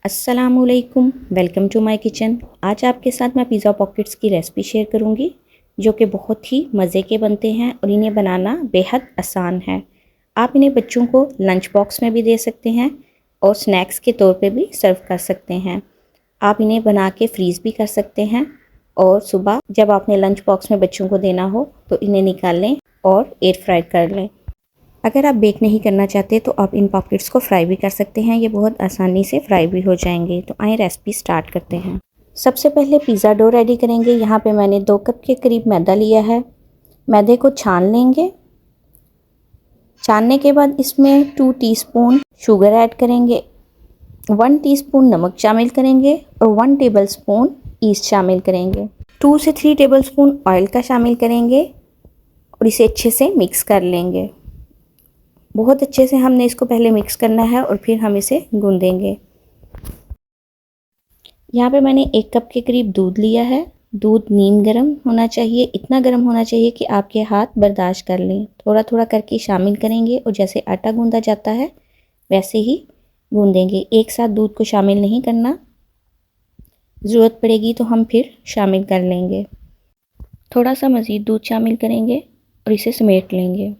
अस्सलामुअलैकुम, welcome to my kitchen. आज आपके साथ मैं पिज़्ज़ा पॉकेट्स की रेसिपी शेयर करूंगी जो कि बहुत ही मज़े के बनते हैं और इन्हें बनाना बेहद आसान है। आप इन्हें बच्चों को लंच बॉक्स में भी दे सकते हैं और स्नैक्स के तौर पे भी सर्व कर सकते हैं। आप इन्हें बना के फ्रीज़ भी कर सकते हैं और सुबह जब आपने लंच बॉक्स में बच्चों को देना हो तो इन्हें निकाल लें और एयर फ्राई कर लें। अगर आप बेक नहीं करना चाहते तो आप इन पॉकेट्स को फ्राई भी कर सकते हैं, ये बहुत आसानी से फ्राई भी हो जाएंगे। तो आइए रेसिपी स्टार्ट करते हैं। सबसे पहले पिज़्ज़ा डो रेडी करेंगे। यहाँ पे मैंने 2 कप के करीब मैदा लिया है। मैदे को छान लेंगे। छानने के बाद इसमें 2 टीस्पून शुगर ऐड करेंगे, 1 टीस्पून नमक शामिल करेंगे और 1 टेबल स्पून ईस्ट शामिल करेंगे। 2 से 3 टेबल स्पून ऑयल का शामिल करेंगे और इसे अच्छे से मिक्स कर लेंगे। बहुत अच्छे से हमने इसको पहले मिक्स करना है और फिर हम इसे गूंदेंगे। यहाँ पे मैंने 1 कप के करीब दूध लिया है। दूध नीम गर्म होना चाहिए, इतना गर्म होना चाहिए कि आपके हाथ बर्दाश्त कर लें। थोड़ा थोड़ा करके शामिल करेंगे और जैसे आटा गूंदा जाता है वैसे ही गूंदेंगे। एक साथ दूध को शामिल नहीं करना, ज़रूरत पड़ेगी तो हम फिर शामिल कर लेंगे। थोड़ा सा मज़ीद दूध शामिल करेंगे और इसे समेट लेंगे।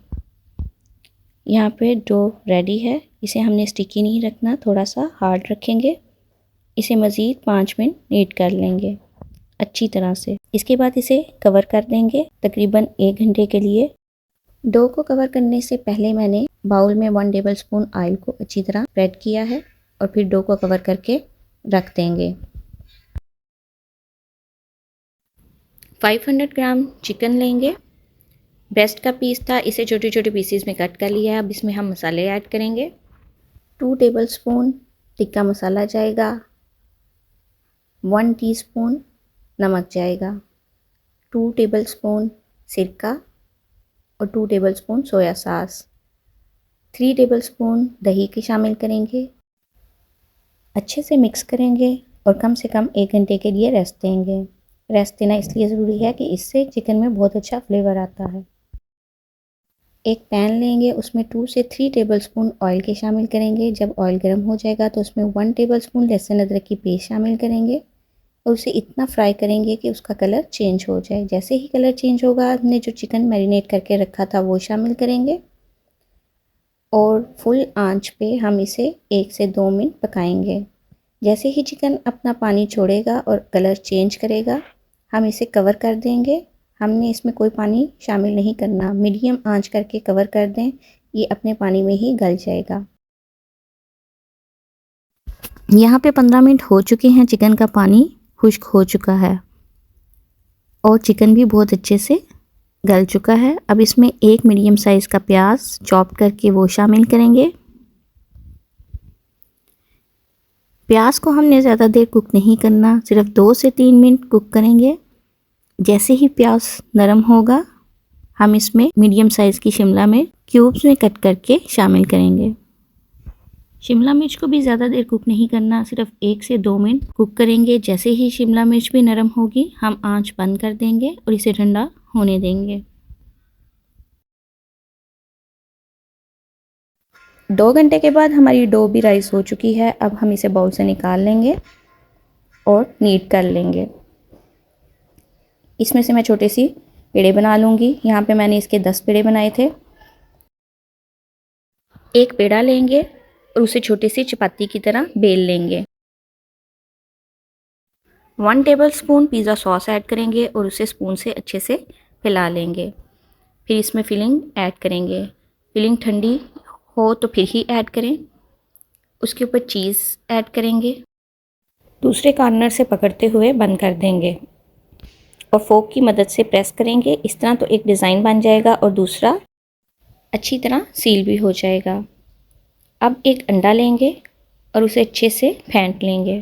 यहाँ पे डो रेडी है। इसे हमने स्टिकी नहीं रखना, थोड़ा सा हार्ड रखेंगे। इसे मज़ीद 5 मिनट नीट कर लेंगे अच्छी तरह से। इसके बाद इसे कवर कर देंगे तकरीबन 1 घंटे के लिए। डो को कवर करने से पहले मैंने बाउल में 1 टेबल स्पून ऑयल को अच्छी तरह स्प्रेड किया है और फिर डो को कवर करके रख देंगे। 500 ग्राम चिकन लेंगे। ब्रेस्ट का पीस था, इसे छोटे छोटे पीसेस में कट कर लिया है। अब इसमें हम मसाले ऐड करेंगे। 2 टेबल स्पून टिक्का मसाला जाएगा, 1 टीस्पून नमक जाएगा, 2 टेबल स्पून सिरका और 2 table spoon soya sauce, 3 table spoon दही के शामिल करेंगे। अच्छे से मिक्स करेंगे और कम से कम 1 घंटे के लिए रेस्ट देंगे। रेस्ट देना इसलिए ज़रूरी है कि इससे चिकन में बहुत अच्छा फ्लेवर आता है। एक पैन लेंगे, उसमें 2 से 3 टेबल स्पून ऑयल के शामिल करेंगे। जब ऑयल गर्म हो जाएगा तो उसमें 1 टेबल स्पून लहसुन अदरक की पेस्ट शामिल करेंगे और उसे इतना फ्राई करेंगे कि उसका कलर चेंज हो जाए। जैसे ही कलर चेंज होगा हमने जो चिकन मैरिनेट करके रखा था वो शामिल करेंगे और फुल आंच पे हम इसे 1 से 2 मिनट पकाएंगे। जैसे ही चिकन अपना पानी छोड़ेगा और कलर चेंज करेगा हम इसे कवर कर देंगे। हमने इसमें कोई पानी शामिल नहीं करना, मीडियम आंच करके कवर कर दें, ये अपने पानी में ही गल जाएगा। यहाँ पे 15 मिनट हो चुके हैं, चिकन का पानी खुश्क हो चुका है और चिकन भी बहुत अच्छे से गल चुका है। अब इसमें 1 मीडियम साइज़ का प्याज चॉप करके वो शामिल करेंगे। प्याज को हमने ज़्यादा देर कुक नहीं करना, सिर्फ 2 से 3 मिनट कुक करेंगे। जैसे ही प्याज नरम होगा हम इसमें मीडियम साइज़ की शिमला मिर्च क्यूब्स में कट करके शामिल करेंगे। शिमला मिर्च को भी ज़्यादा देर कुक नहीं करना, सिर्फ 1 से 2 मिनट कुक करेंगे। जैसे ही शिमला मिर्च भी नरम होगी हम आंच बंद कर देंगे और इसे ठंडा होने देंगे। 2 घंटे के बाद हमारी डो भी राइस हो चुकी है। अब हम इसे बाउल से निकाल लेंगे और नीट कर लेंगे। इसमें से मैं छोटे सी पेड़े बना लूँगी। यहाँ पे मैंने इसके 10 पेड़े बनाए थे। एक पेड़ा लेंगे और उसे छोटी सी चपाती की तरह बेल लेंगे। 1 table spoon pizza sauce add करेंगे और उसे स्पून से अच्छे से फैला लेंगे। फिर इसमें फिलिंग ऐड करेंगे। फिलिंग ठंडी हो तो फिर ही ऐड करें। उसके ऊपर चीज़ ऐड करेंगे। दूसरे कॉर्नर से पकड़ते हुए बंद कर देंगे और फोक की मदद से प्रेस करेंगे। इस तरह तो एक डिज़ाइन बन जाएगा और दूसरा अच्छी तरह सील भी हो जाएगा। अब एक अंडा लेंगे और उसे अच्छे से फेंट लेंगे।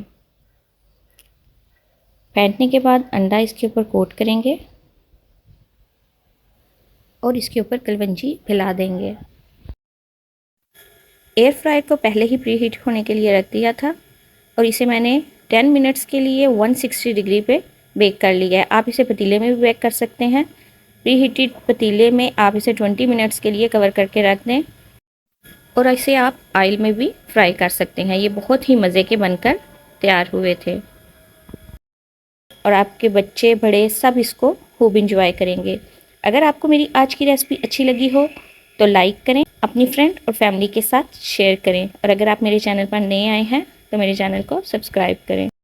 फेंटने के बाद अंडा इसके ऊपर कोट करेंगे और इसके ऊपर कलवंजी फैला देंगे। एयर फ्रायर को पहले ही प्री हीट होने के लिए रख दिया था और इसे मैंने 10 मिनट्स के लिए 160 डिग्री पे बेक कर लिया है। आप इसे पतीले में भी बेक कर सकते हैं। प्री हीटेड पतीले में आप इसे 20 मिनट्स के लिए कवर करके रख दें और इसे आप ऑयल में भी फ्राई कर सकते हैं। ये बहुत ही मज़े के बनकर तैयार हुए थे और आपके बच्चे बड़े सब इसको खूब इंजॉय करेंगे। अगर आपको मेरी आज की रेसिपी अच्छी लगी हो तो लाइक करें, अपनी फ्रेंड और फैमिली के साथ शेयर करें और अगर आप मेरे चैनल पर नए आए हैं तो मेरे चैनल को सब्सक्राइब करें।